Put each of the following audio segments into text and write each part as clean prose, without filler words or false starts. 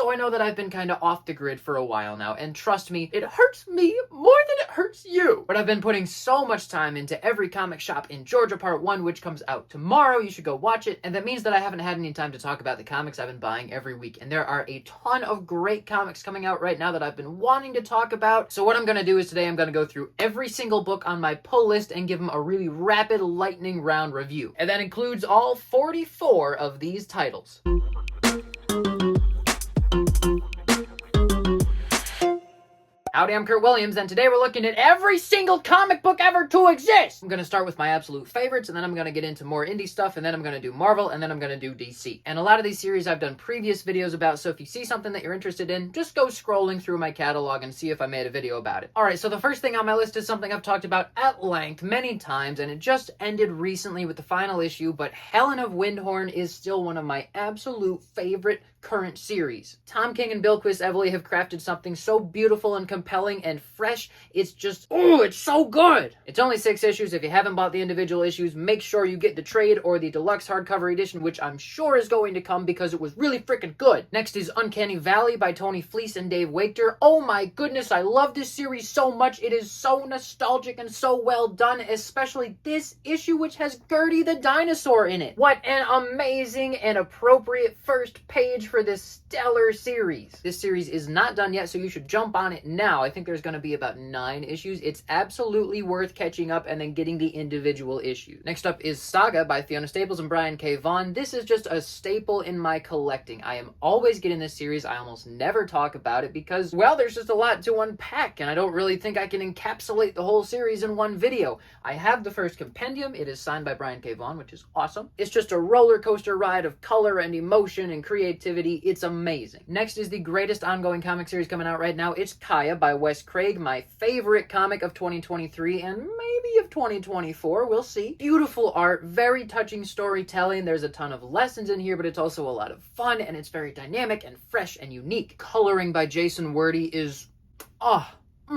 So I know that I've been kind of off the grid for a while now, and trust me, it hurts me more than it hurts you. But I've been putting so much time into Every Comic Shop in Georgia Part 1, which comes out tomorrow. You should go watch it. And that means that I haven't had any time to talk about the comics I've been buying every week. And there are a ton of great comics coming out right now that I've been wanting to talk about. So what I'm going to do is today I'm going to go through every single book on my pull list and give them a really rapid lightning round review. And that includes all 44 of these titles. Howdy, I'm Kurt Williams, and today we're looking at every single comic book ever to exist! I'm gonna start with my absolute favorites, and then I'm gonna get into more indie stuff, and then I'm gonna do Marvel, and then I'm gonna do DC. And a lot of these series I've done previous videos about, so if you see something that you're interested in, just go scrolling through my catalog and see if I made a video about it. Alright, so the first thing on my list is something I've talked about at length many times, and it just ended recently with the final issue, but Helen of Windhorn is still one of my absolute favorite current series. Tom King and Bill Quist-Evely have crafted something so beautiful and compelling and fresh. It's just, oh, it's so good. It's only 6 issues. If you haven't bought the individual issues, make sure you get the trade or the deluxe hardcover edition, which I'm sure is going to come because it was really freaking good. Next is Uncanny Valley by Tony Fleece and Dave Wachter. Oh my goodness, I love this series so much. It is so nostalgic and so well done, especially this issue, which has Gertie the dinosaur in it. What an amazing and appropriate first page for this stellar series. This series is not done yet, so you should jump on it now. I think there's going to be about 9 issues. It's absolutely worth catching up and then getting the individual issues. Next up is Saga by Fiona Staples and Brian K. Vaughan. This is just a staple in my collecting. I am always getting this series. I almost never talk about it because, well, there's just a lot to unpack, and I don't really think I can encapsulate the whole series in one video. I have the first compendium. It is signed by Brian K. Vaughan, which is awesome. It's just a roller coaster ride of color and emotion and creativity. It's amazing. Next is the greatest ongoing comic series coming out right now. It's Kaya by Wes Craig, my favorite comic of 2023 and maybe of 2024. We'll see. Beautiful art, very touching storytelling. There's a ton of lessons in here, but it's also a lot of fun, and it's very dynamic and fresh and unique. Coloring by Jason Wordie is,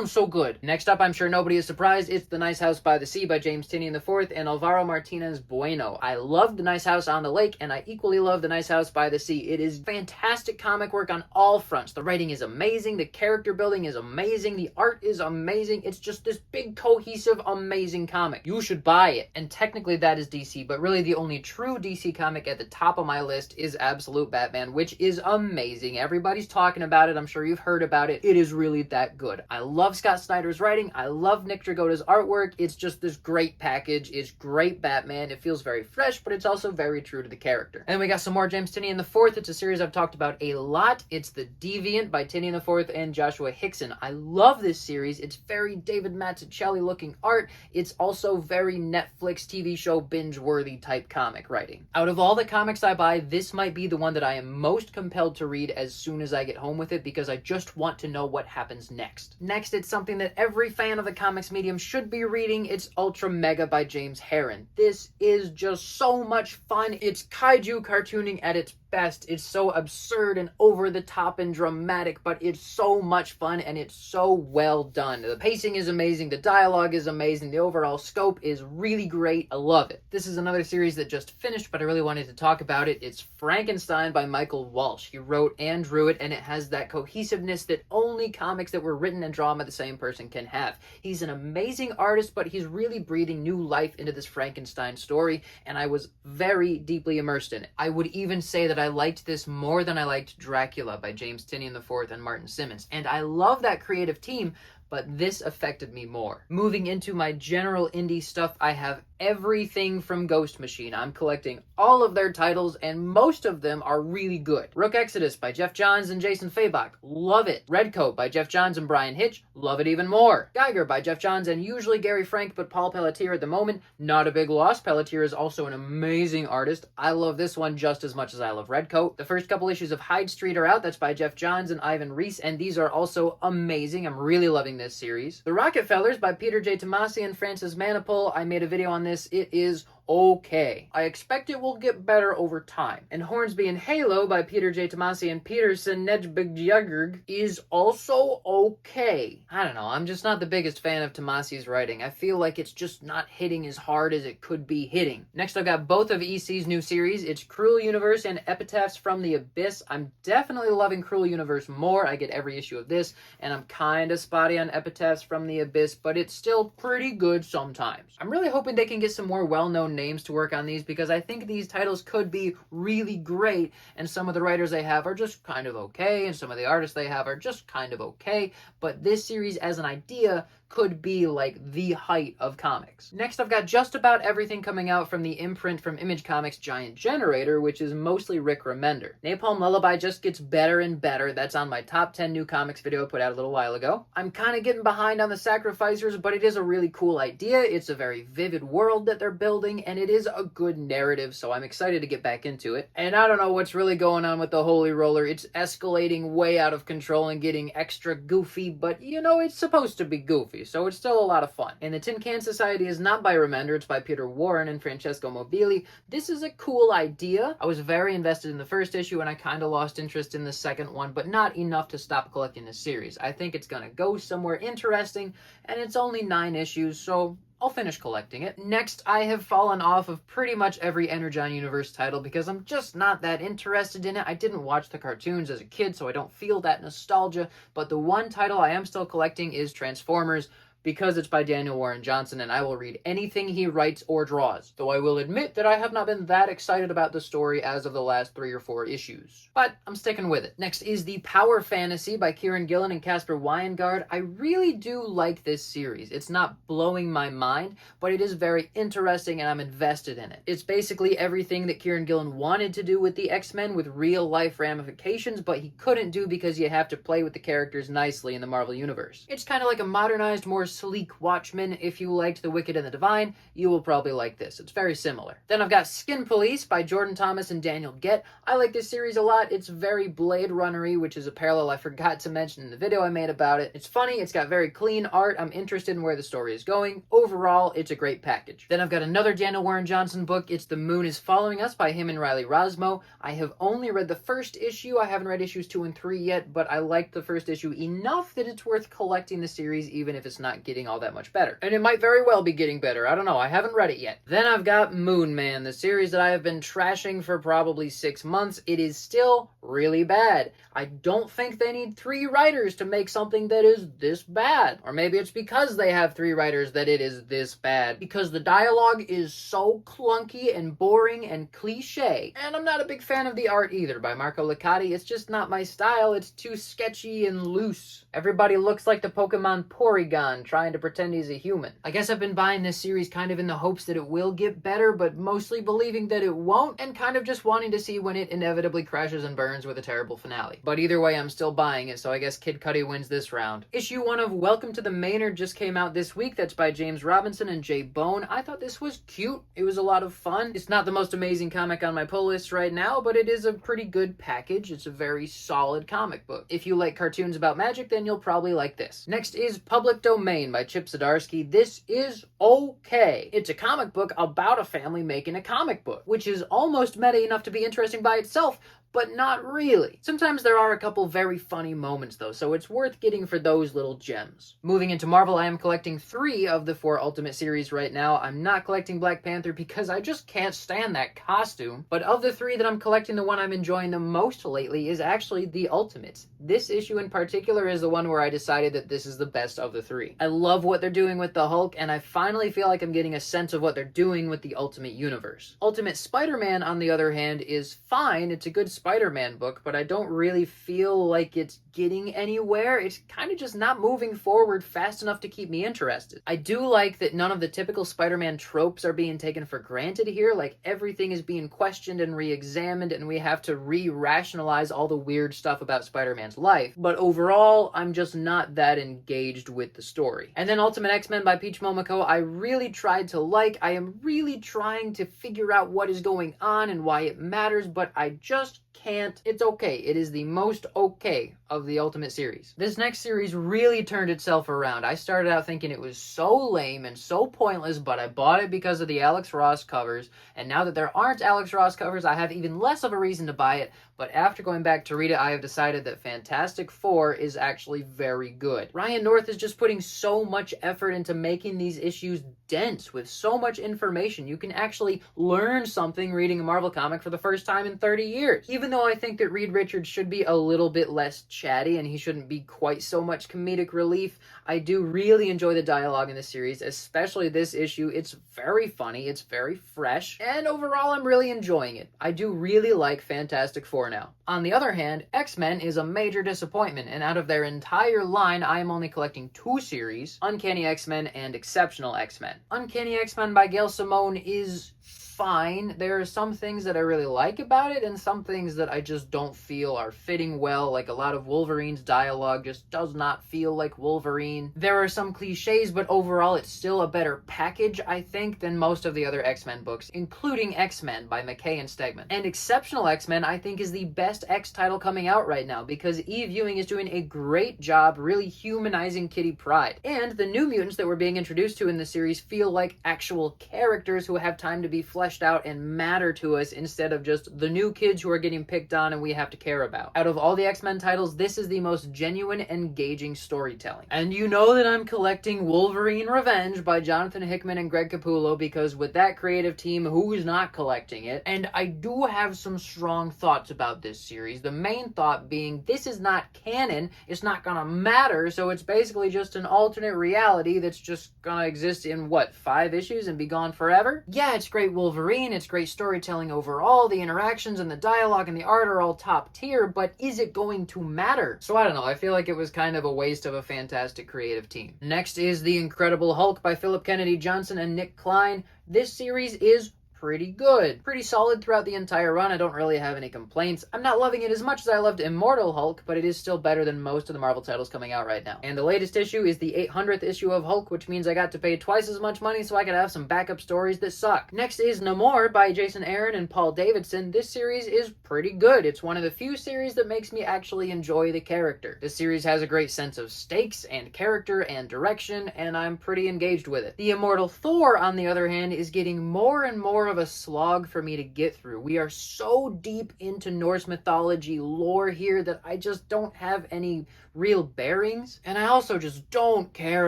so good. Next up, I'm sure nobody is surprised, it's The Nice House by the Sea by James Tynion IV and Alvaro Martinez Bueno. I love The Nice House on the Lake, and I equally love The Nice House by the Sea. It is fantastic comic work on all fronts. The writing is amazing, the character building is amazing, the art is amazing. It's just this big, cohesive, amazing comic. You should buy it. And technically that is DC, but really the only true DC comic at the top of my list is Absolute Batman, which is amazing. Everybody's talking about it. I'm sure you've heard about it. It is really that good. I love Scott Snyder's writing. I love Nick Dragotta's artwork. It's just this great package. It's great Batman. It feels very fresh, but it's also very true to the character. And then we got some more James Tynion IV. It's a series I've talked about a lot. It's The Deviant by Tynion IV and Joshua Hickson. I love this series. It's very David Mazzucchelli looking art. It's also very Netflix TV show binge-worthy type comic writing. Out of all the comics I buy, this might be the one that I am most compelled to read as soon as I get home with it because I just want to know what happens next. Next, it's something that every fan of the comics medium should be reading. It's Ultra Mega by James Herron. This is just so much fun. It's kaiju cartooning at its best. It's so absurd and over the top and dramatic, but it's so much fun and it's so well done. The pacing is amazing, the dialogue is amazing, the overall scope is really great. I love it. This is another series that just finished, but I really wanted to talk about it. It's Frankenstein by Michael Walsh. He wrote and drew it, and it has that cohesiveness that only comics that were written and drawn by the same person can have. He's an amazing artist, but he's really breathing new life into this Frankenstein story, and I was very deeply immersed in it. I would even say that I liked this more than I liked Dracula by James Tynion IV and Martin Simmons, and I love that creative team, but this affected me more. Moving into my general indie stuff, I have everything from Ghost Machine. I'm collecting all of their titles, and most of them are really good. Rook Exodus by Jeff Johns and Jason Fabok. Love it. Redcoat by Jeff Johns and Brian Hitch. Love it even more. Geiger by Jeff Johns and usually Gary Frank, but Paul Pelletier at the moment. Not a big loss. Pelletier is also an amazing artist. I love this one just as much as I love Redcoat. The first couple issues of Hyde Street are out. That's by Jeff Johns and Ivan Reis, and these are also amazing. I'm really loving this series. The Rockefellers by Peter J. Tomasi and Francis Manipul. I made a video on this. It is okay. I expect it will get better over time. And Hornsby and Halo by Peter J. Tomasi and Peter Sinejbjugurg is also okay. I don't know, I'm just not the biggest fan of Tomasi's writing. I feel like it's just not hitting as hard as it could be hitting. Next, I've got both of EC's new series. It's Cruel Universe and Epitaphs from the Abyss. I'm definitely loving Cruel Universe more. I get every issue of this, and I'm kind of spotty on Epitaphs from the Abyss, but it's still pretty good sometimes. I'm really hoping they can get some more well-known names to work on these, because I think these titles could be really great, and some of the writers they have are just kind of okay, and some of the artists they have are just kind of okay, but this series as an idea could be like the height of comics. Next, I've got just about everything coming out from the imprint from Image Comics Giant Generator, which is mostly Rick Remender. Napalm Lullaby just gets better and better. That's on my top 10 new comics video I put out a little while ago. I'm kind of getting behind on the Sacrificers, but it is a really cool idea. It's a very vivid world that they're building, and it is a good narrative, so I'm excited to get back into it. And I don't know what's really going on with the Holy Roller. It's escalating way out of control and getting extra goofy, but you know, it's supposed to be goofy, so it's still a lot of fun. And the Tin Can Society is not by Remender, it's by Peter Warren and Francesco Mobili. This is a cool idea. I was very invested in the first issue, and I kind of lost interest in the second one, but not enough to stop collecting the series. I think it's gonna go somewhere interesting, and it's only 9 issues, so I'll finish collecting it. Next, I have fallen off of pretty much every Energon universe title because I'm just not that interested in it. I didn't watch the cartoons as a kid, so I don't feel that nostalgia, but the one title I am still collecting is Transformers, because it's by Daniel Warren Johnson, and I will read anything he writes or draws. Though I will admit that I have not been that excited about the story as of the last 3 or 4 issues. But I'm sticking with it. Next is The Power Fantasy by Kieran Gillen and Casper Weingard. I really do like this series. It's not blowing my mind, but it is very interesting and I'm invested in it. It's basically everything that Kieran Gillen wanted to do with the X-Men with real life ramifications, but he couldn't do because you have to play with the characters nicely in the Marvel Universe. It's kind of like a modernized, more sleek Watchmen. If you liked The Wicked and the Divine, you will probably like this. It's very similar. Then I've got Skin Police by Jordan Thomas and Daniel Gett. I like this series a lot. It's very Blade Runner-y, which is a parallel I forgot to mention in the video I made about it. It's funny, it's got very clean art. I'm interested in where the story is going. Overall, it's a great package. Then I've got another Daniel Warren Johnson book. It's The Moon is Following Us by him and Riley Rosmo. I have only read the first issue. I haven't read issues 2 and 3 yet, but I liked the first issue enough that it's worth collecting the series, even if it's not getting all that much better. And it might very well be getting better. I don't know. I haven't read it yet. Then I've got Moon Man, the series that I have been trashing for probably 6 months. It is still really bad. I don't think they need 3 writers to make something that is this bad. Or maybe it's because they have 3 writers that it is this bad. Because the dialogue is so clunky and boring and cliche. And I'm not a big fan of the art either by Marco Licati. It's just not my style. It's too sketchy and loose. Everybody looks like the Pokemon Porygon trying to pretend he's a human. I guess I've been buying this series kind of in the hopes that it will get better, but mostly believing that it won't, and kind of just wanting to see when it inevitably crashes and burns with a terrible finale. But either way, I'm still buying it, so I guess Kid Cudi wins this round. Issue 1 of Welcome to the Maynard just came out this week. That's by James Robinson and Jay Bone. I thought this was cute. It was a lot of fun. It's not the most amazing comic on my pull list right now, but it is a pretty good package. It's a very solid comic book. If you like cartoons about magic, then you'll probably like this. Next is Public Domain by Chip Zdarsky. This is okay. It's a comic book about a family making a comic book, which is almost meta enough to be interesting by itself, but not really. Sometimes there are a couple very funny moments though, so it's worth getting for those little gems. Moving into Marvel, I am collecting 3 of the 4 Ultimate series right now. I'm not collecting Black Panther because I just can't stand that costume, but of the 3 that I'm collecting, the one I'm enjoying the most lately is actually the Ultimates. This issue in particular is the one where I decided that this is the best of the 3. I love what they're doing with the Hulk, and I finally feel like I'm getting a sense of what they're doing with the Ultimate Universe. Ultimate Spider-Man, on the other hand, is fine. It's a good Spider-Man book, but I don't really feel like it's getting anywhere. It's kind of just not moving forward fast enough to keep me interested. I do like that none of the typical Spider-Man tropes are being taken for granted here, like everything is being questioned and re-examined, and we have to re-rationalize all the weird stuff about Spider-Man's life, but overall, I'm just not that engaged with the story. And then Ultimate X-Men by Peach Momoko, I really tried to like. I am really trying to figure out what is going on and why it matters, but I just can't. It's okay. It is the most okay of the Ultimate series. This next series really turned itself around. I started out thinking it was so lame and so pointless, but I bought it because of the Alex Ross covers, and now that there aren't Alex Ross covers, I have even less of a reason to buy it. But after going back to read it, I have decided that Fantastic Four is actually very good. Ryan North is just putting so much effort into making these issues dense with so much information. You can actually learn something reading a Marvel comic for the first time in 30 years. Even though I think that Reed Richards should be a little bit less chatty and he shouldn't be quite so much comedic relief, I do really enjoy the dialogue in this series, especially this issue. It's very funny, it's very fresh, and overall I'm really enjoying it. I do really like Fantastic Four now. On the other hand, X-Men is a major disappointment, and out of their entire line, I am only collecting 2 series, Uncanny X-Men and Exceptional X-Men. Uncanny X-Men by Gail Simone is fine. There are some things that I really like about it and some things that I just don't feel are fitting well, like a lot of Wolverine's dialogue just does not feel like Wolverine. There are some cliches, but overall it's still a better package, I think, than most of the other X-Men books, including X-Men by McKay and Stegman. And Exceptional X-Men, I think, is the best X title coming out right now because Eve Ewing is doing a great job really humanizing Kitty Pryde. And the New Mutants that we're being introduced to in the series feel like actual characters who have time to be fleshed out and matter to us instead of just the new kids who are getting picked on and we have to care about. Out of all the X-Men titles, this is the most genuine, engaging storytelling. And you know that I'm collecting Wolverine Revenge by Jonathan Hickman and Greg Capullo because with that creative team, who's not collecting it? And I do have some strong thoughts about this series. The main thought being this is not canon, it's not gonna matter, so it's basically just an alternate reality that's just gonna exist in, what, 5 issues and be gone forever? Yeah, it's great Wolverine, it's great storytelling overall, the interactions and the dialogue and the art are all top tier, but is it going to matter? So I don't know, I feel like it was kind of a waste of a fantastic creative team. Next is The Incredible Hulk by Philip Kennedy Johnson and Nick Klein. This series is pretty good. Pretty solid throughout the entire run. I don't really have any complaints. I'm not loving it as much as I loved Immortal Hulk, but it is still better than most of the Marvel titles coming out right now. And the latest issue is the 800th issue of Hulk, which means I got to pay twice as much money so I could have some backup stories that suck. Next is Namor by Jason Aaron and Paul Davidson. This series is pretty good. It's one of the few series that makes me actually enjoy the character. This series has a great sense of stakes and character and direction, and I'm pretty engaged with it. The Immortal Thor, on the other hand, is getting more and more of a slog for me to get through. We are so deep into Norse mythology lore here that I just don't have any real bearings. And I also just don't care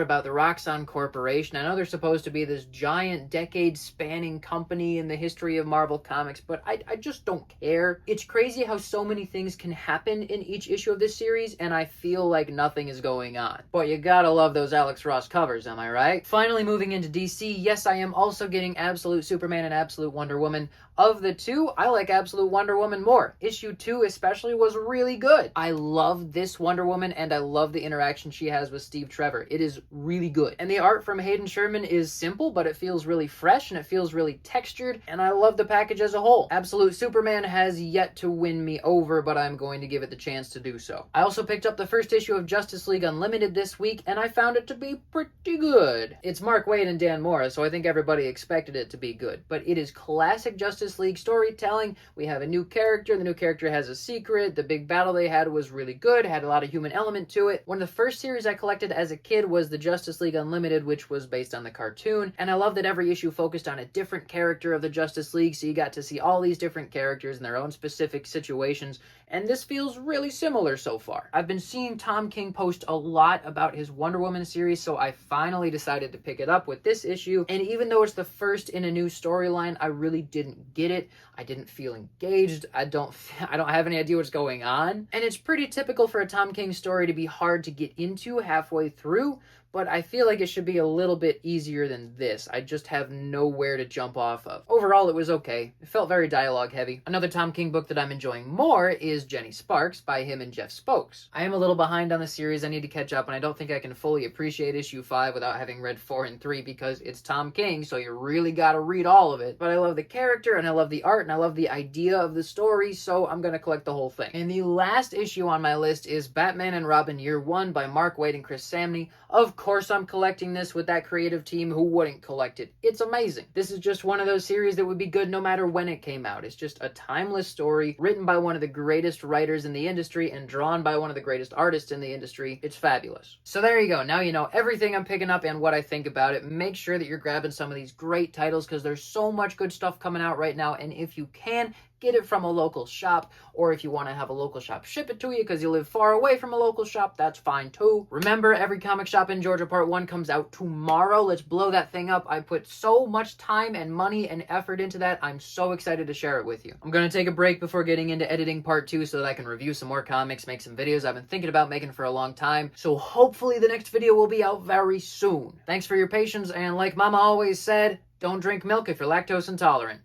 about the Roxxon Corporation. I know they're supposed to be this giant decade-spanning company in the history of Marvel Comics, but I just don't care. It's crazy how so many things can happen in each issue of this series, and I feel like nothing is going on. But you gotta love those Alex Ross covers, am I right? Finally, moving into DC, yes, I am also getting Absolute Superman and Absolute Wonder Woman. Of the two, I like Absolute Wonder Woman more. Issue 2 especially was really good. I love this Wonder Woman and I love the interaction she has with Steve Trevor. It is really good. And the art from Hayden Sherman is simple, but it feels really fresh and it feels really textured, and I love the package as a whole. Absolute Superman has yet to win me over, but I'm going to give it the chance to do so. I also picked up the first issue of Justice League Unlimited this week, and I found it to be pretty good. It's Mark Waid and Dan Morris, so I think everybody expected it to be good, but it is classic Justice League storytelling. We have a new character, the new character has a secret, the big battle they had was really good, had a lot of human element to it. One of the first series I collected as a kid was the Justice League Unlimited, which was based on the cartoon, and I love that every issue focused on a different character of the Justice League, so you got to see all these different characters in their own specific situations, and this feels really similar so far. I've been seeing Tom King post a lot about his Wonder Woman series, so I finally decided to pick it up with this issue, and even though it's the first in a new storyline, I really didn't get it. I didn't feel engaged. I don't have any idea what's going on, and it's pretty typical for a Tom King story to be hard to get into halfway through, but I feel like it should be a little bit easier than this. I just have nowhere to jump off of. Overall, it was okay. It felt very dialogue heavy. Another Tom King book that I'm enjoying more is Jenny Sparks by him and Jeff Spokes. I am a little behind on the series. I need to catch up, and I don't think I can fully appreciate issue 5 without having read 4 and 3 because it's Tom King, so you really gotta read all of it. But I love the character, and I love the art, and I love the idea of the story, so I'm gonna collect the whole thing. And the last issue on my list is Batman and Robin Year 1 by Mark Waid and Chris Samney. Of course I'm collecting this with that creative team. Who wouldn't collect it? It's amazing. This is just one of those series that would be good no matter when it came out. It's just a timeless story written by one of the greatest writers in the industry and drawn by one of the greatest artists in the industry. It's fabulous. So there you go. Now you know everything I'm picking up and what I think about it. Make sure that you're grabbing some of these great titles because there's so much good stuff coming out right now. And if you can, get it from a local shop, or if you want to have a local shop ship it to you because you live far away from a local shop, that's fine too. Remember, every comic shop in Georgia Part 1 comes out tomorrow. Let's blow that thing up. I put so much time and money and effort into that. I'm so excited to share it with you. I'm going to take a break before getting into editing Part 2 so that I can review some more comics, make some videos I've been thinking about making for a long time. So hopefully the next video will be out very soon. Thanks for your patience, and like Mama always said, don't drink milk if you're lactose intolerant.